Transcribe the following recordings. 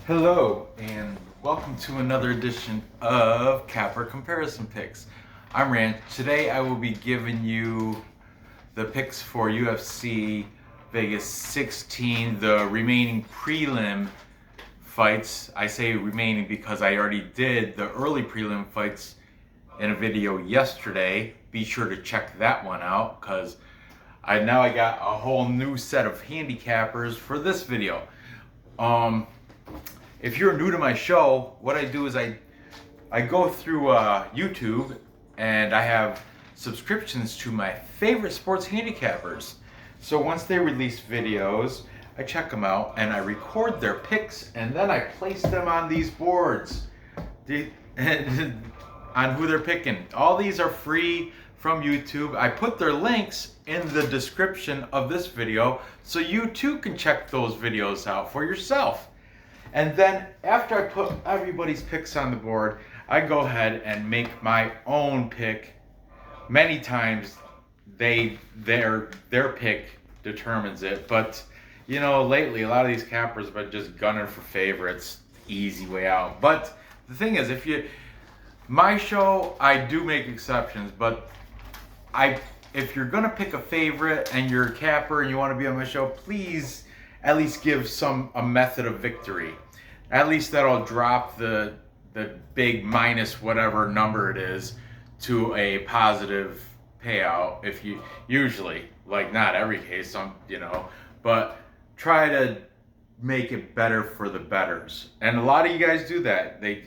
Hello and welcome to another edition of Capper Comparison Picks. I'm Rand. Today I will be giving you the picks for UFC Vegas 16, the remaining prelim fights. I say remaining because I already did the early prelim fights in a video yesterday. Be sure to check that one out because I got a whole new set of handicappers for this video. If you're new to my show, what I do is I go through YouTube and I have subscriptions to my favorite sports handicappers. So once they release videos, I check them out and I record their picks and then I place them on these boards on who they're picking. All these are free from YouTube. I put their links in the description of this video so you too can check those videos out for yourself. And then after I put everybody's picks on the board, I go ahead and make my own pick. Many times their pick determines it, but you know, lately a lot of these cappers have been just gunning for favorites, easy way out. But the thing is, my show, I do make exceptions, but if you're gonna pick a favorite and you're a capper and you want to be on my show, please at least give a method of victory. At least that'll drop the big minus whatever number it is to a positive payout. If you usually, like, not every case, but try to make it better for the betters. And a lot of you guys do that. They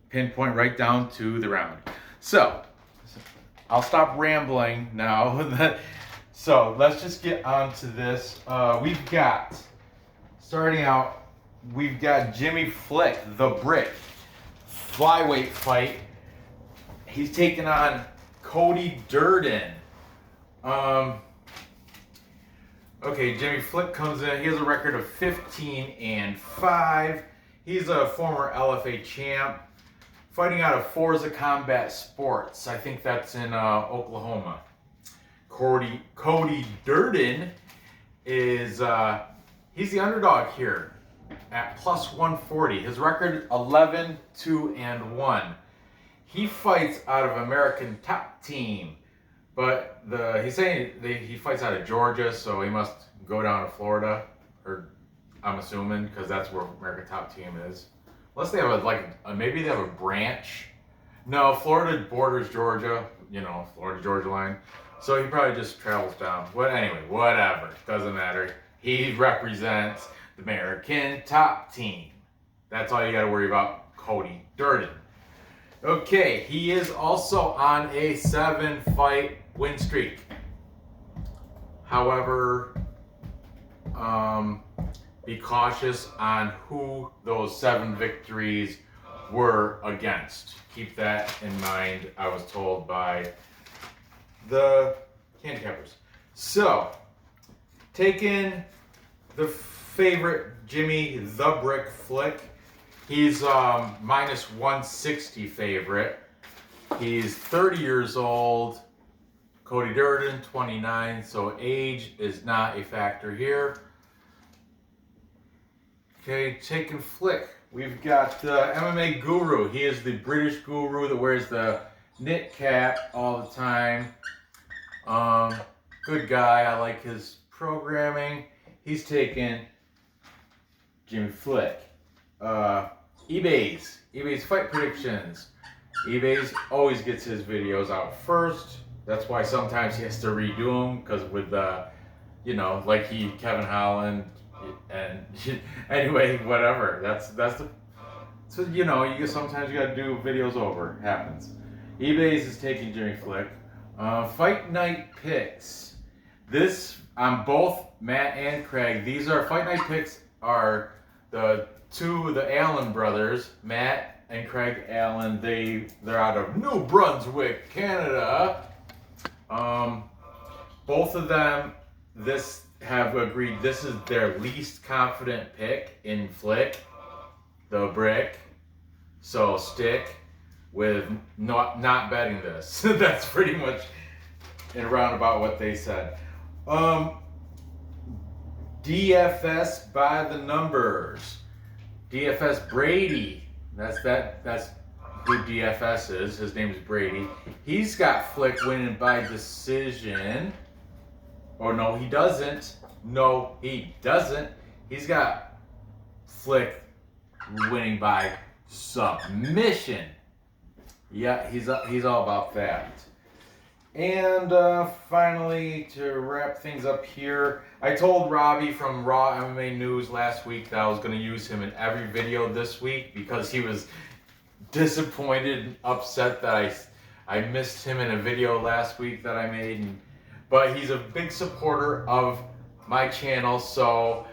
pinpoint right down to the round. So I'll stop rambling now. So let's just get on to this. We've got Jimmy Flick, the Brick, flyweight fight. He's taking on Cody Durden. Okay, Jimmy Flick comes in. He has a record of 15-5. He's a former LFA champ, fighting out of Forza Combat Sports. I think that's in Oklahoma. Cody Durden is he's the underdog here at plus 140. His record 11-2-1. He fights out of American Top Team, but he's saying he fights out of Georgia, so he must go down to Florida, or I'm assuming because that's where American Top Team is. Unless they have maybe they have a branch. No, Florida borders Georgia. Florida Georgia line. So he probably just travels down. Anyway, whatever. Doesn't matter. He represents the American Top Team. That's all you got to worry about, Cody Durden. Okay, he is also on a 7-fight win streak. However, be cautious on who those 7 victories were against. Keep that in mind, I was told by the handicappers. So, taking the favorite Jimmy the Brick Flick, he's minus 160 favorite. He's 30 years old. Cody Durden, 29, so age is not a factor here. Okay, taking Flick, we've got the MMA Guru. He is the British guru that wears the knit cap all the time. Good guy. I like his programming. He's taking Jimmy Flick. eBay's fight predictions. eBay's always gets his videos out first. That's why sometimes he has to redo them, because with Kevin Holland, and anyway, whatever. Sometimes you gotta do videos over. It happens. eBay's is taking Jimmy Flick. Fight night picks. This on both Matt and Craig. These are fight night picks. Are the Allen brothers, Matt and Craig Allen. They're out of New Brunswick, Canada. Both of them have agreed this is their least confident pick in Flick, the Brick. So stick with not betting this. That's pretty much in roundabout what they said. DFS by the numbers. DFS Brady. That's who DFS is. His name is Brady. He's got Flick winning by decision. Oh, no, he doesn't. No, he doesn't. He's got Flick winning by submission. Yeah, he's all about that. And finally, to wrap things up here, I told Robbie from Raw MMA News last week that I was going to use him in every video this week because he was disappointed and upset that I missed him in a video last week that I made. But he's a big supporter of my channel, so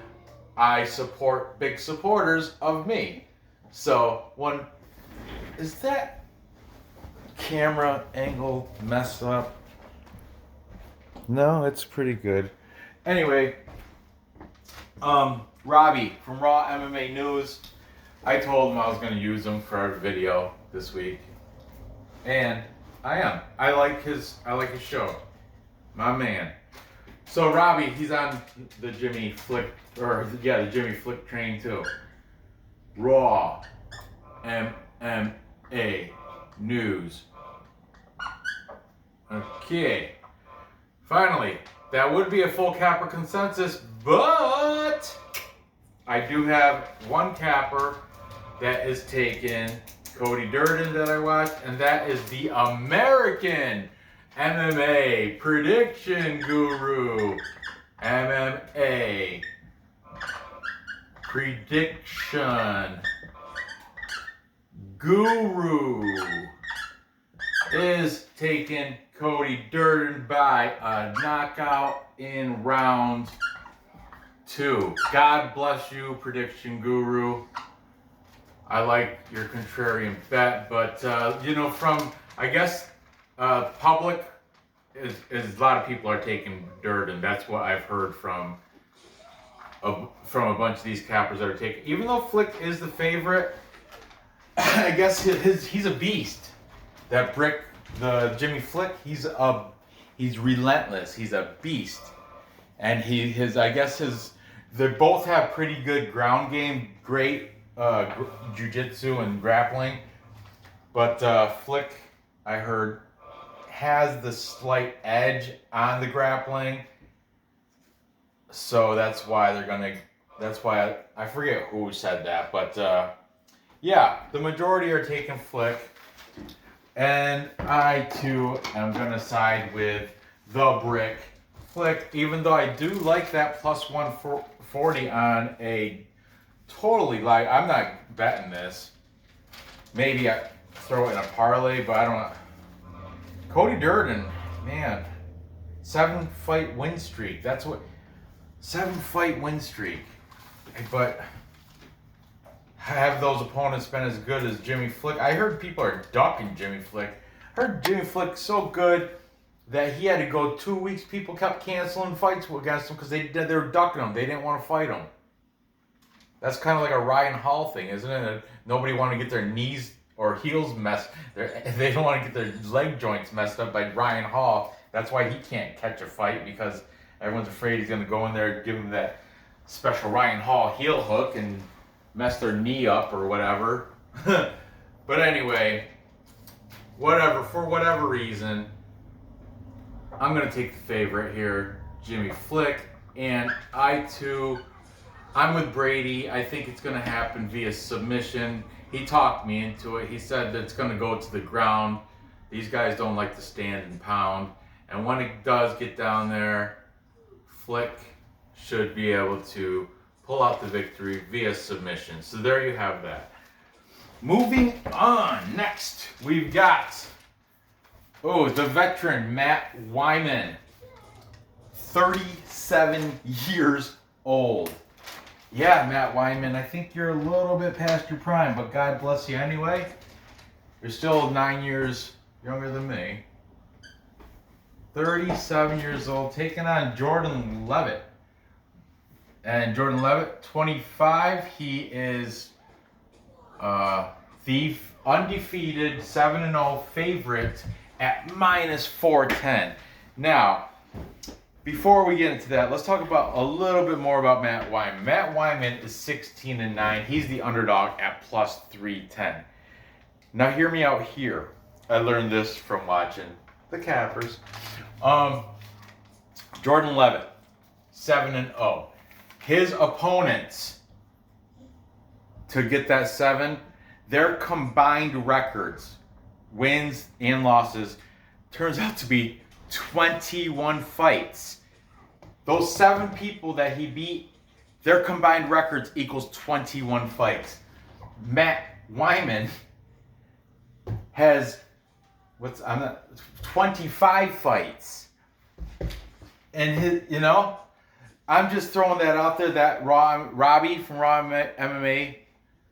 I support big supporters of me. So, is that camera angle messed up? No, it's pretty good. Anyway, Robbie from Raw MMA News, I told him I was going to use him for our video this week, and I am. I like his show, my man. So Robbie, he's on the Jimmy Flick, the Jimmy Flick train too. Raw MMA News. Okay. Finally, that would be a full capper consensus, but I do have one capper that is taken, Cody Durden that I watched, and that is the American MMA Prediction Guru. MMA Prediction Guru is taking Cody Durden by a knockout in round 2. God bless you, Prediction Guru. I like your contrarian bet, but from I guess public is a lot of people are taking Durden. That's what I've heard from a bunch of these cappers that are taking. Even though Flick is the favorite, I guess he's a beast. That brick. The Jimmy Flick, he's relentless. He's a beast, and they both have pretty good ground game, great jiu-jitsu and grappling. But Flick, I heard, has the slight edge on the grappling, so that's why I forget who said that, but yeah, the majority are taking Flick. And I, too, am going to side with the brick Flick, even though I do like that plus 140 on a totally I'm not betting this. Maybe I throw it in a parlay, but I don't know. Cody Durden, man, 7-fight win streak. 7-fight win streak. But have those opponents been as good as Jimmy Flick? I heard people are ducking Jimmy Flick. I heard Jimmy Flick so good that he had to go 2 weeks. People kept canceling fights against him because they were ducking him. They didn't want to fight him. That's kind of like a Ryan Hall thing, isn't it? Nobody wanted to get their knees or heels messed. They don't want to get their leg joints messed up by Ryan Hall. That's why he can't catch a fight, because everyone's afraid he's going to go in there and give him that special Ryan Hall heel hook and mess their knee up or whatever. But anyway, for whatever reason, I'm going to take the favorite here, Jimmy Flick. And I'm with Brady. I think it's going to happen via submission. He talked me into it. He said that it's going to go to the ground. These guys don't like to stand and pound. And when it does get down there, Flick should be able to pull out the victory via submission. So there you have that. Moving on. Next, we've got the veteran Matt Wyman, 37 years old. Yeah, Matt Wyman, I think you're a little bit past your prime, but God bless you anyway. You're still 9 years younger than me. 37 years old, taking on Jordan Levitt. And Jordan Levitt, 25. He is the undefeated 7-0 favorite at minus 410. Now, before we get into that, let's talk about a little bit more about Matt Wyman. Matt Wyman is 16-9. He's the underdog at plus 310. Now hear me out here. I learned this from watching the Cappers. Jordan Levitt, 7-0. His opponents to get that 7, their combined records, wins and losses, turns out to be 21 fights. Those 7 people that he beat, their combined records equals 21 fights. Matt Wyman has 25 fights. And his, I'm just throwing that out there. That Robbie from Raw MMA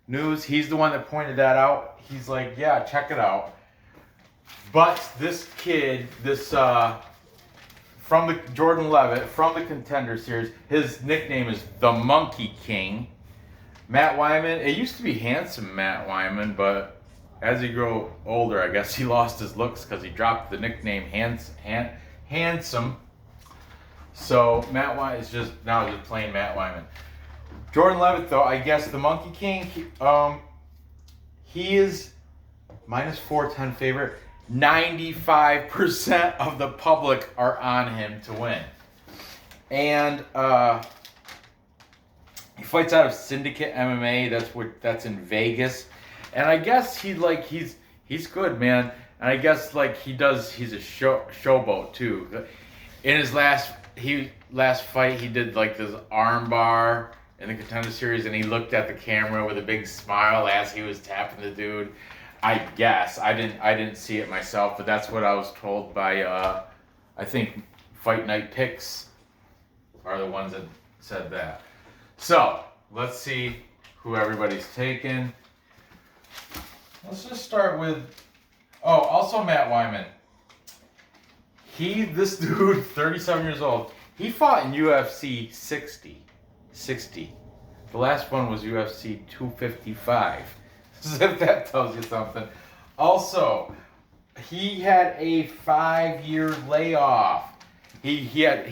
News, he's the one that pointed that out. He's like, yeah, check it out. But this kid, from the Jordan Levitt, from the Contender Series, his nickname is the Monkey King. Matt Wyman, it used to be Handsome Matt Wyman, but as he grew older, I guess he lost his looks because he dropped the nickname Handsome. So Matt Wyman is just plain Matt Wyman. Jordan Levitt, though, I guess the Monkey King, he is minus 410 favorite. 95% of the public are on him to win. And he fights out of Syndicate MMA. That's in Vegas. And I guess he's good, man. And I guess he's a showboat too. In his last fight, he did this arm bar in the Contender Series, and he looked at the camera with a big smile as he was tapping the dude. I guess I didn't see it myself, but that's what I was told by I think Fight Night Picks are the ones that said that. So let's see who everybody's taking. Let's just start with also Matt Wyman. This dude, 37 years old, he fought in UFC 60. The last one was UFC 255. As if that tells you something. Also, he had a 5-year layoff. He had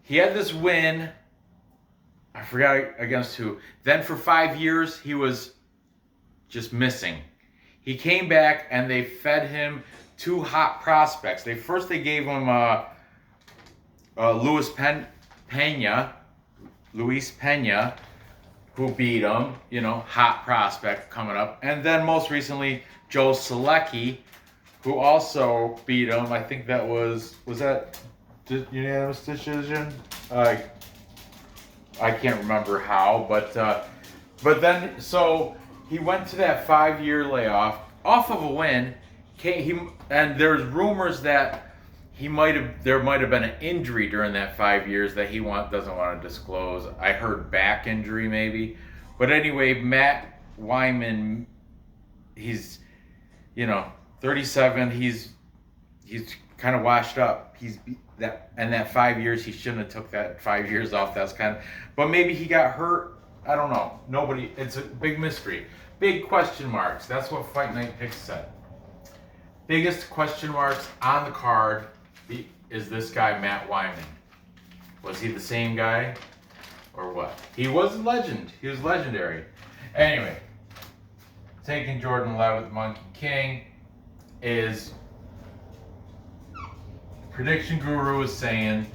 this win. I forgot against who. Then for 5 years he was just missing. He came back and they fed him 2 hot prospects. They gave him Luis Pena, who beat him, hot prospect coming up. And then most recently, Joe Selecki, who also beat him. I think that was that unanimous decision? I can't remember how, but then, so he went to that 5-year layoff off of a win. And there's rumors that there might have been an injury during that 5 years that he doesn't want to disclose. I heard back injury maybe, but anyway, Matt Wyman, he's 37. He's kind of washed up. That 5 years, he shouldn't have took that 5 years off. But maybe he got hurt. I don't know. It's a big mystery. Big question marks. That's what Fight Night Picks said. Biggest question marks on the card is this guy, Matt Wyman. Was he the same guy or what? He was a legend. He was legendary. Anyway, taking Jordan Levitt, Monkey King, is Prediction Guru is saying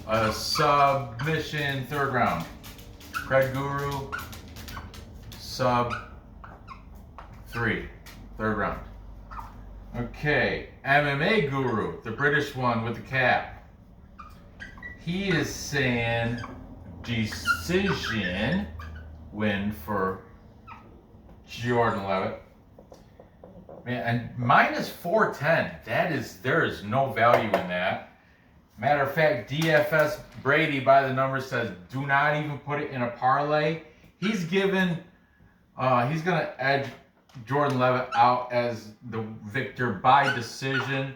a submission 3rd round. Craig Guru, sub 3, 3rd round. Okay, MMA Guru, the British one with the cap. He is saying decision win for Jordan Levitt. Man, and minus 410. There is no value in that. Matter of fact, DFS Brady by the numbers says do not even put it in a parlay. He's gonna edge Jordan Levitt out as the victor by decision,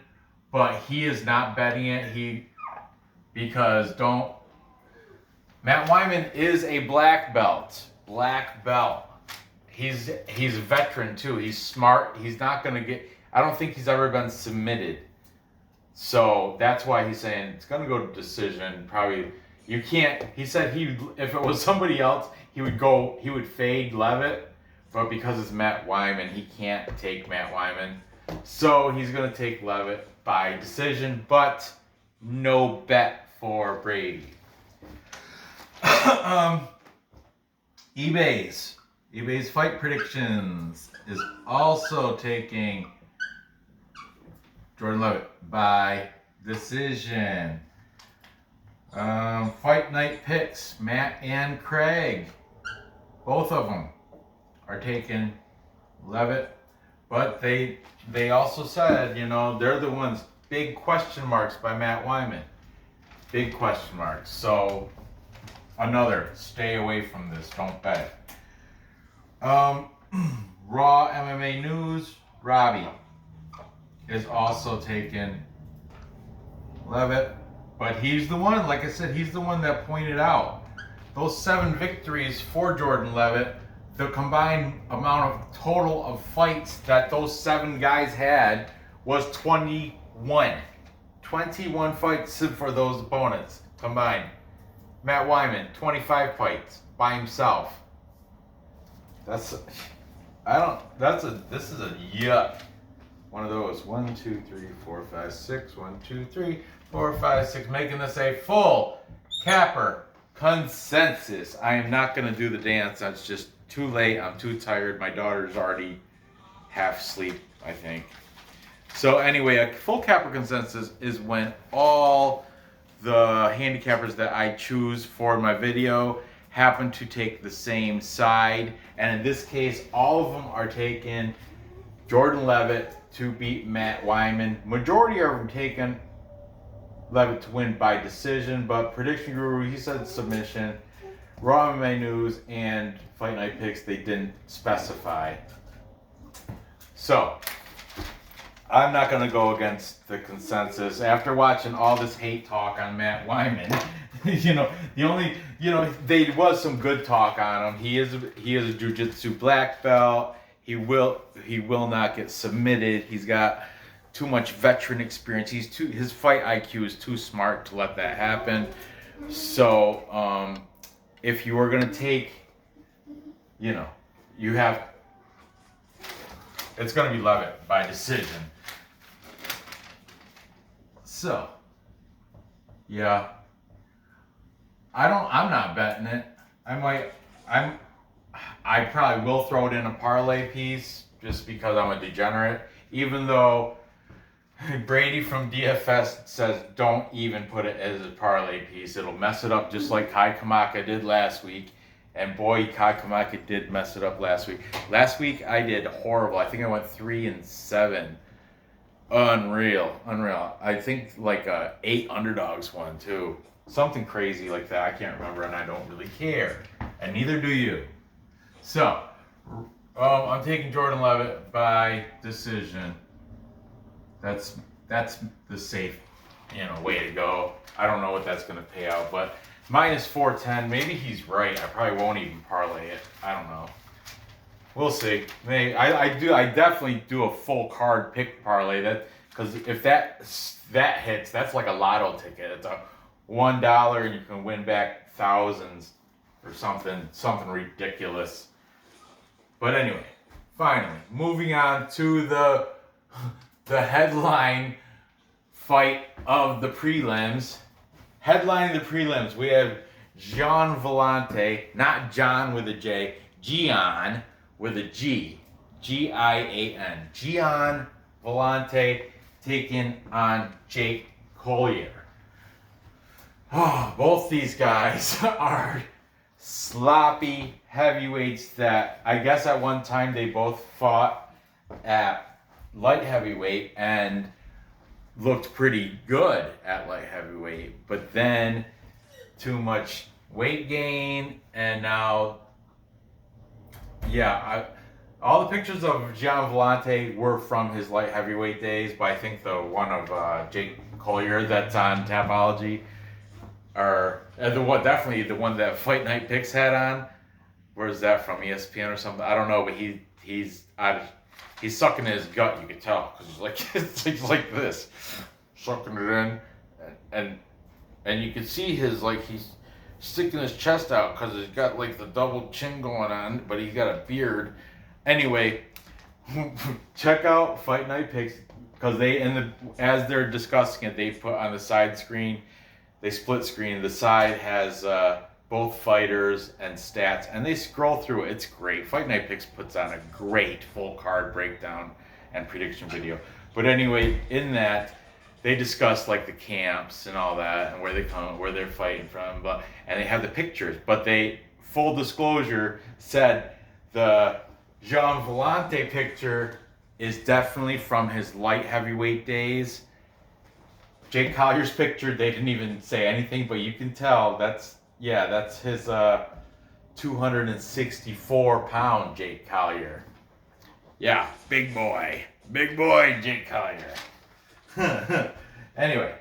but he is not betting it. Matt Wyman is a black belt. He's a veteran too. He's smart. He's not gonna I don't think he's ever been submitted. So that's why he's saying it's gonna go to decision. Probably you can't. He said if it was somebody else, he would fade Levitt, but because it's Matt Wyman, he can't take Matt Wyman. So he's gonna take Levitt by decision, but no bet for Brady. eBay's fight predictions is also taking Jordan Levitt by decision. Fight night picks, Matt and Craig, both of them are taking Levitt, but they also said, they're the ones, big question marks by Matt Wyman. Big question marks. So another, stay away from this, don't bet. Raw MMA news, Robbie is also taking Levitt, but he's the one, like I said, he's the one that pointed out those 7 victories for Jordan Levitt, the combined amount of total of fights that those 7 guys had was 21. 21 fights for those opponents combined. Matt Wyman, 25 fights by himself. This is a yuck. One of those. 1, 2, 3, 4, 5, 6. 1, 2, 3, 4, 5, 6. Making this a full capper consensus. I am not going to do the dance. It's just too late. I'm too tired. My daughter's already half asleep, I think. So anyway, a full capper consensus is when all the handicappers that I choose for my video happen to take the same side. And in this case, all of them are taking Jordan Levitt to beat Matt Wyman. Majority of them taking Levitt to win by decision, but Prediction Guru, he said submission. Raw MMA News and Fight Night Picks, they didn't specify. So, I'm not going to go against the consensus. After watching all this hate talk on Matt Wyman, there was some good talk on him. He is a jiu-jitsu black belt. He will not get submitted. He's got too much veteran experience. His fight IQ is too smart to let that happen. So, if you were going to take, it's going to be Levitt by decision. So, yeah, I'm not betting it. I probably will throw it in a parlay piece just because I'm a degenerate, even though Brady from DFS says don't even put it as a parlay piece. It'll mess it up just like Kai Kamaka did last week. And boy, Kai Kamaka did mess it up last week. Last week I did horrible. I think I went 3-7. Unreal. I think like 8 underdogs won too. Something crazy like that. I can't remember, and I don't really care. And neither do you. So, I'm taking Jordan Levitt by decision. That's the safe, way to go. I don't know what that's going to pay out, but -410. Maybe he's right. I probably won't even parlay it. I don't know. We'll see. Maybe I definitely do a full card pick parlay because if that hits, that's like a lotto ticket. It's a $1 and you can win back thousands or something ridiculous. But anyway, finally, moving on to the headline fight of the prelims. Headlining the prelims, we have Gian Villante, not John with a J, Gian with a G, Gian. Gian Villante taking on Jake Collier. Oh, both these guys are sloppy heavyweights that I guess at one time they both fought at light heavyweight and looked pretty good at light heavyweight, but then too much weight gain, and now, all the pictures of Gian Villante were from his light heavyweight days, but I think the one of Jake Collier that's on Tapology, or definitely the one that Fight Night Picks had on. Where's that from? ESPN or something? I don't know, but he's sucking his gut. You could tell because he's like this. sucking it in, and you can see his, like, he's sticking his chest out because he's got like the double chin going on, but he's got a beard. Anyway, check out Fight Night Picks because as they're discussing it, they put on the side screen, they split screen. The side has both fighters and stats, and they scroll through it. It's great. Fight Night Picks puts on a great full card breakdown and prediction video. But anyway, in that, they discuss like the camps and all that, and where they come, where they're fighting from, and they have the pictures. But they, full disclosure, said the Gian Villante picture is definitely from his light heavyweight days. Jake Collier's picture, they didn't even say anything, but you can tell that's his 264-pound Jake Collier. Yeah, big boy Jake Collier. Anyway,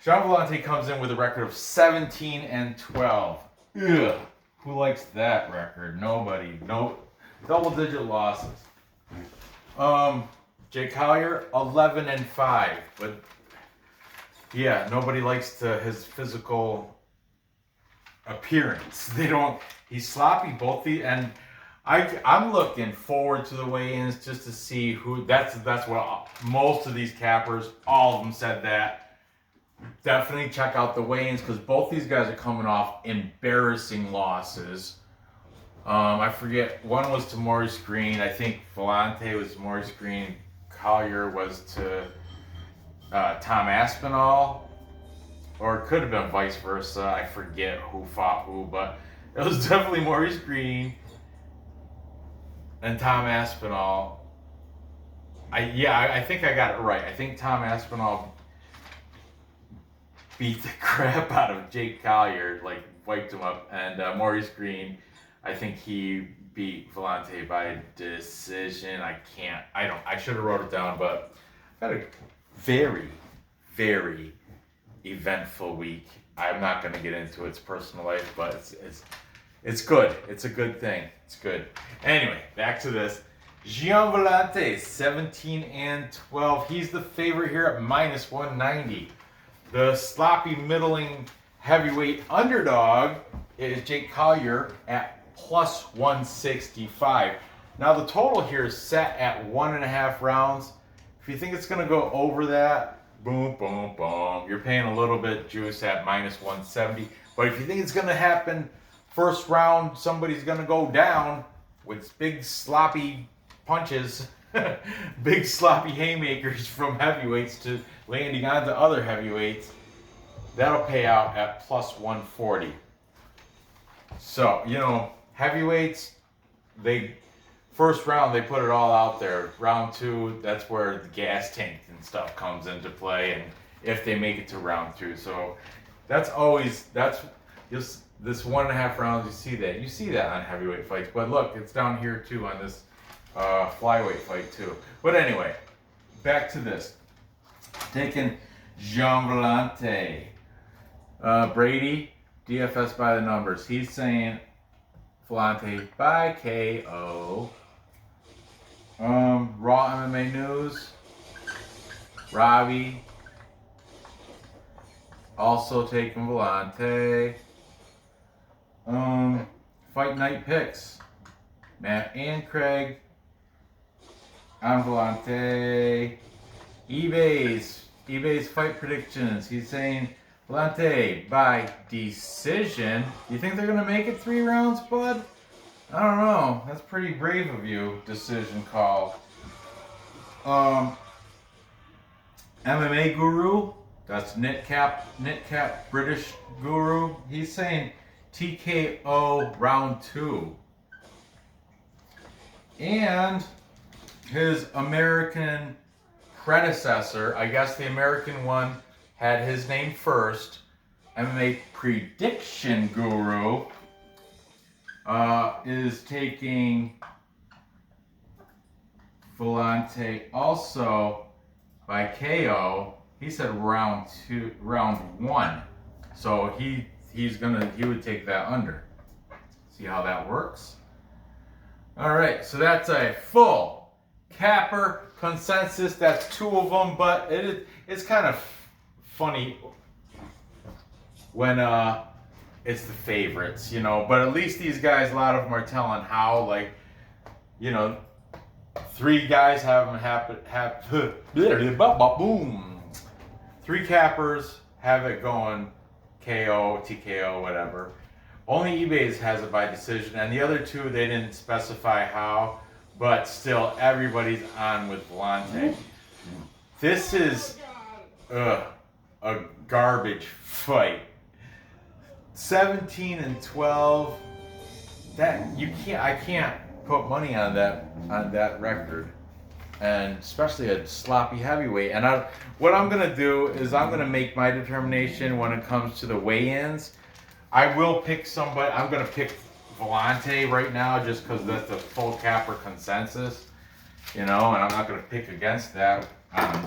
Gian Villante comes in with a record of 17-12. Ugh, who likes that record? Nobody. No, double-digit losses. Jake Collier 11-5, but yeah, nobody likes his physical appearance. He's sloppy and I'm looking forward to the weigh-ins just to see who. That's what most of these cappers, all of them said that. Definitely check out the weigh-ins because both these guys are coming off embarrassing losses. I forget, one was to Maurice Green. I think Villante was to Maurice Green. Collier was to Tom Aspinall, or it could have been vice versa. I forget who fought who, but it was definitely Maurice Green and Tom Aspinall. I think I got it right. I think Tom Aspinall beat the crap out of Jake Collier, like wiped him up, and Maurice Green, I think he beat Villante by decision. I should have wrote it down, but I've had a very, very eventful week. I'm not going to get into its personal life, but it's good. It's a good thing. It's good. Anyway, back to this. Gian Villante, 17-12. He's the favorite here at -190. The sloppy, middling heavyweight underdog is Jake Collier at +165. Now the total here is set at 1.5 rounds. If you think it's going to go over that, boom, boom, boom. You're paying a little bit juice at -170. But if you think it's going to happen, first round, somebody's going to go down with big sloppy punches, big sloppy haymakers from heavyweights to landing onto other heavyweights, that'll pay out at +140. So, heavyweights, first round, they put it all out there. Round 2, that's where the gas tank and stuff comes into play, and if they make it to round 2. So that's just this 1.5 rounds, you see that on heavyweight fights. But look, it's down here too on this flyweight fight too. But anyway, back to this. Taking Gian Villante. Brady, DFS by the numbers. He's saying Villante by KO. Raw MMA News. Robbie also taking Villante. Fight Night Picks. Matt and Craig on Villante. eBay's fight predictions. He's saying Villante by decision. You think they're gonna make it 3 rounds, bud? I don't know. That's pretty brave of you. Decision call. MMA Guru. That's Knitcap British Guru. He's saying TKO round 2. And his American predecessor, I guess the American one had his name first, MMA Prediction Guru, is taking Villante also by KO. He said round 1. So he would take that under. See how that works? All right, so that's a full capper consensus. That's 2 of them, but it's kind of funny when it's the favorites, you know. But at least these guys, a lot of them are telling how, like, you know, 3 guys have them boom. 3 cappers have it going KO, TKO, whatever. Only eBay's has it by decision, and the other 2 they didn't specify how, but still everybody's on with Villante. This is a garbage fight. 17-12. That I can't put money on that record, and especially a sloppy heavyweight. And what I'm gonna do is I'm gonna make my determination when it comes to the weigh-ins. I will pick somebody. I'm gonna pick Villante right now just because that's the full capper consensus, you know, and I'm not gonna pick against that on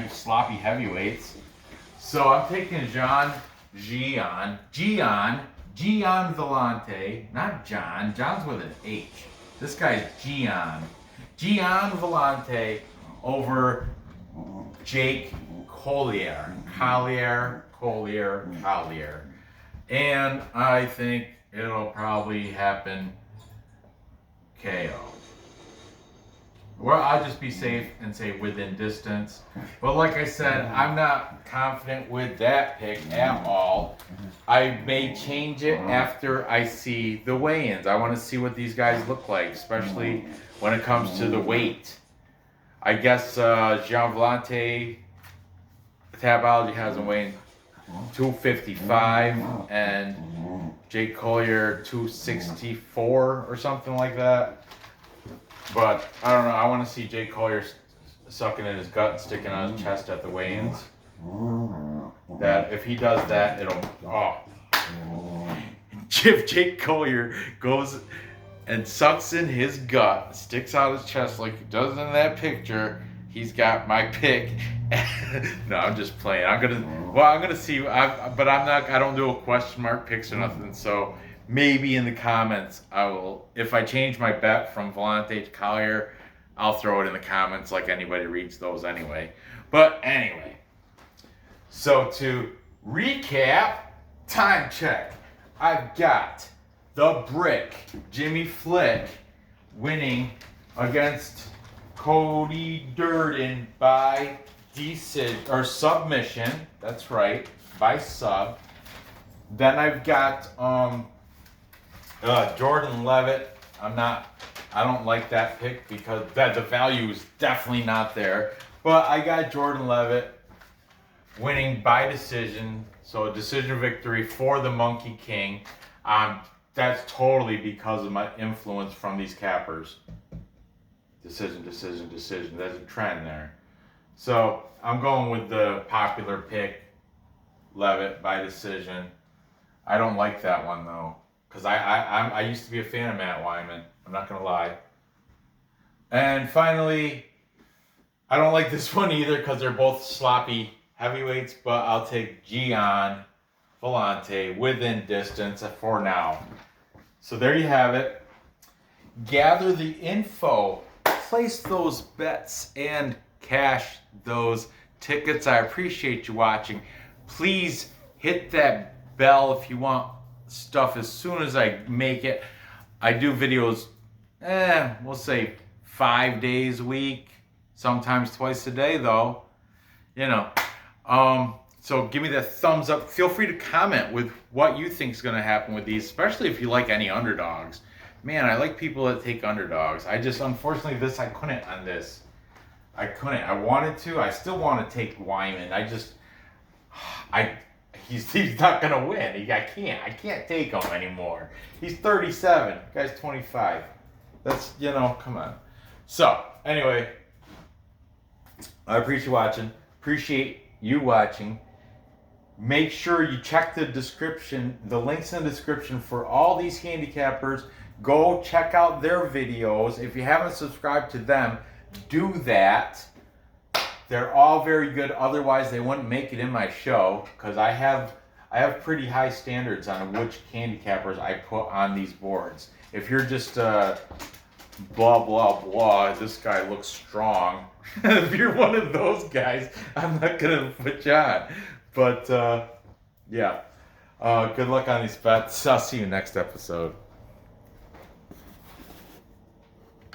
sloppy heavyweights. So I'm taking Gian Villante, not John. John's with an H. This guy's Gian Villante over Jake Collier. And I think it'll probably happen KO. Well, I'll just be safe and say within distance. But like I said, I'm not confident with that pick at all. I may change it after I see the weigh-ins. I want to see what these guys look like, especially when it comes to the weight. I guess Gian Villante, Tabology has him weighing 255 and Jake Collier 264 or something like that. But I don't know. I want to see Jake Collier sucking in his gut and sticking on his chest at the weigh-ins. That if he does that, if Jake Collier goes and sucks in his gut, sticks out his chest like he does in that picture, he's got my pick. No, I'm just playing. I'm gonna see. But I'm not. I don't do a question mark picks or nothing. So maybe in the comments I will. If I change my bet from Villante to Collier, I'll throw it in the comments like anybody reads those anyway. But anyway, so to recap, time check. I've got the Brick, Jimmy Flick, winning against Cody Durden by submission. That's right, by sub. Then I've got Jordan Levitt. I don't like that pick because the value is definitely not there. But I got Jordan Levitt winning by decision. So a decision victory for the Monkey King. That's totally because of my influence from these cappers. Decision. There's a trend there. So I'm going with the popular pick, Levitt by decision. I don't like that one though, because I used to be a fan of Matt Wyman. I'm not gonna lie. And finally, I don't like this one either because they're both sloppy heavyweights, but I'll take Gian Villante within distance for now. So there you have it. Gather the info, place those bets, and cash those tickets. I appreciate you watching. Please hit that bell if you want stuff as soon as I make it. I do videos, we'll say 5 days a week, sometimes twice a day though, you know. So give me that thumbs up. Feel free to comment with what you think is going to happen with these, especially if you like any underdogs. Man, I like people that take underdogs. Unfortunately, I couldn't on this. I couldn't. I wanted to. I still want to take Wyman. He's not going to win. I can't take him anymore. He's 37. Guy's 25. That's, come on. So, anyway, I appreciate you watching. Make sure you check the description, the links in the description for all these handicappers. Go check out their videos. If you haven't subscribed to them, do that. They're all very good. Otherwise, they wouldn't make it in my show because I have pretty high standards on which handicappers I put on these boards. If you're just blah, blah, blah. This guy looks strong. If you're one of those guys, I'm not going to put you on. But, yeah. Good luck on these bets. I'll see you next episode.